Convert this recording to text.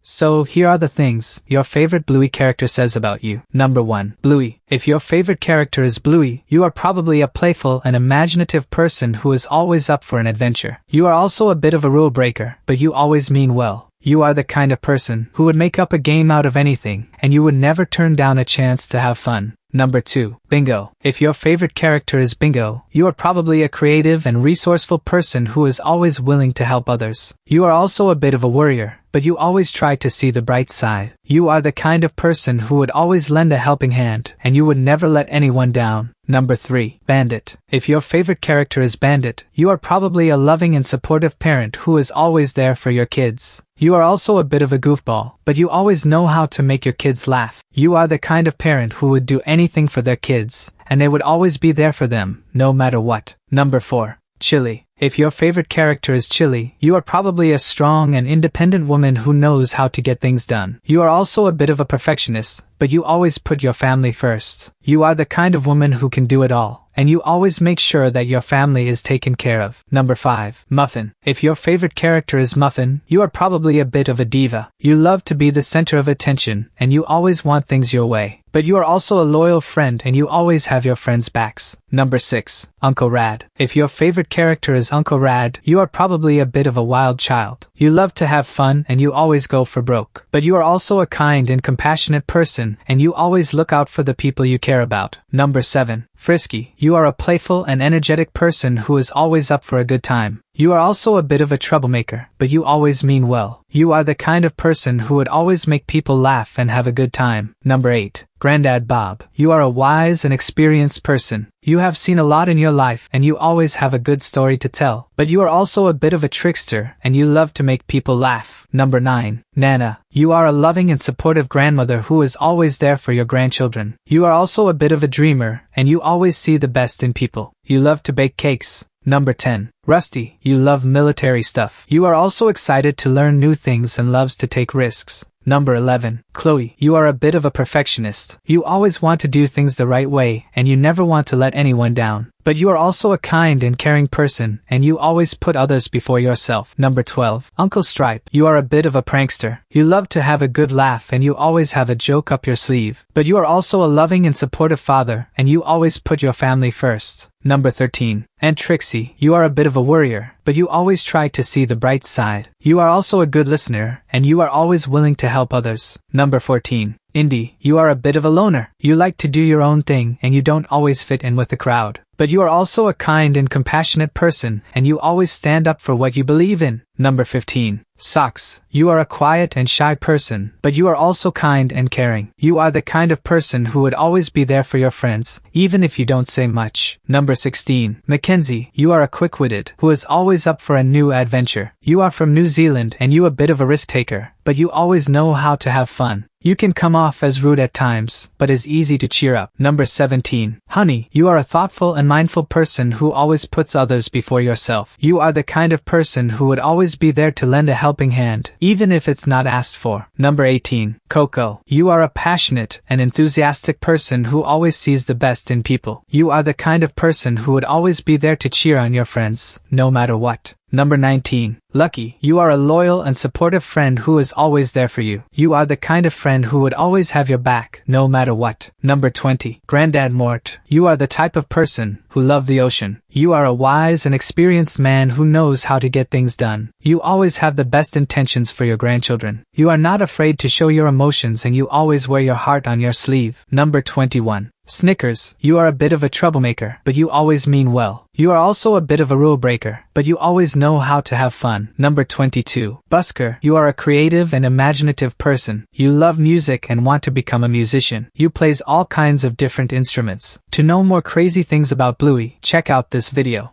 So here are the things your favorite Bluey character says about you. Number 1. Bluey. If your favorite character is Bluey, you are probably a playful and imaginative person who is always up for an adventure. You are also a bit of a rule breaker, but you always mean well. You are the kind of person who would make up a game out of anything, and you would never turn down a chance to have fun. Number 2. Bingo. If your favorite character is Bingo, you are probably a creative and resourceful person who is always willing to help others. You are also a bit of a worrier, but you always try to see the bright side. You are the kind of person who would always lend a helping hand, and you would never let anyone down. Number 3. Bandit. If your favorite character is Bandit, you are probably a loving and supportive parent who is always there for your kids. You are also a bit of a goofball, but you always know how to make your kids laugh. You are the kind of parent who would do anything for their kids, and they would always be there for them, no matter what. Number 4. Chili. If your favorite character is Chili, you are probably a strong and independent woman who knows how to get things done. You are also a bit of a perfectionist, but you always put your family first. You are the kind of woman who can do it all, and you always make sure that your family is taken care of. Number 5. Muffin. If your favorite character is Muffin, you are probably a bit of a diva. You love to be the center of attention, and you always want things your way. But you are also a loyal friend, and you always have your friends' backs. Number 6. Uncle Rad. If your favorite character is Uncle Rad, you are probably a bit of a wild child. You love to have fun, and you always go for broke. But you are also a kind and compassionate person, and you always look out for the people you care about. Number 7. Frisky. You are a playful and energetic person who is always up for a good time. You are also a bit of a troublemaker, but you always mean well. You are the kind of person who would always make people laugh and have a good time. Number 8. Granddad Bob. You are a wise and experienced person. You have seen a lot in your life, and you always have a good story to tell. But you are also a bit of a trickster, and you love to make people laugh. Number 9. Nana. You are a loving and supportive grandmother who is always there for your grandchildren. You are also a bit of a dreamer, and you always see the best in people. You love to bake cakes. Number 10. Rusty. You love military stuff. You are also excited to learn new things and loves to take risks. Number 11. Chloe. You are a bit of a perfectionist. You always want to do things the right way, and you never want to let anyone down. But you are also a kind and caring person, and you always put others before yourself. Number 12. Uncle Stripe. You are a bit of a prankster. You love to have a good laugh, and you always have a joke up your sleeve. But you are also a loving and supportive father, and you always put your family first. Number 13. And Trixie. You are a bit of a worrier, but you always try to see the bright side. You are also a good listener, and you are always willing to help others. Number 14. Indy. You are a bit of a loner. You like to do your own thing, and you don't always fit in with the crowd. But you are also a kind and compassionate person, and you always stand up for what you believe in. Number 15. Socks. You are a quiet and shy person, but you are also kind and caring. You are the kind of person who would always be there for your friends, even if you don't say much. Number 16. McKenzie. You are a quick-witted, who is always up for a new adventure. You are from New Zealand, and you a bit of a risk-taker, but you always know how to have fun. You can come off as rude at times, but is easy to cheer up. Number 17. Honey. You are a thoughtful and mindful person who always puts others before yourself. You are the kind of person who would always be there to lend a helping hand, even if it's not asked for. Number 18. Coco. You are a passionate and enthusiastic person who always sees the best in people. You are the kind of person who would always be there to cheer on your friends, no matter what. Number 19. Lucky. You are a loyal and supportive friend who is always there for you. You are the kind of friend who would always have your back, no matter what. Number 20. Granddad Mort. You are the type of person who love the ocean. You are a wise and experienced man who knows how to get things done. You always have the best intentions for your grandchildren. You are not afraid to show your emotions, and you always wear your heart on your sleeve. Number 21. Snickers. You are a bit of a troublemaker, but you always mean well. You are also a bit of a rule breaker, but you always know how to have fun. Number 22. Busker. You are a creative and imaginative person. You love music and want to become a musician. You plays all kinds of different instruments. To know more crazy things about Bluey, check out this video.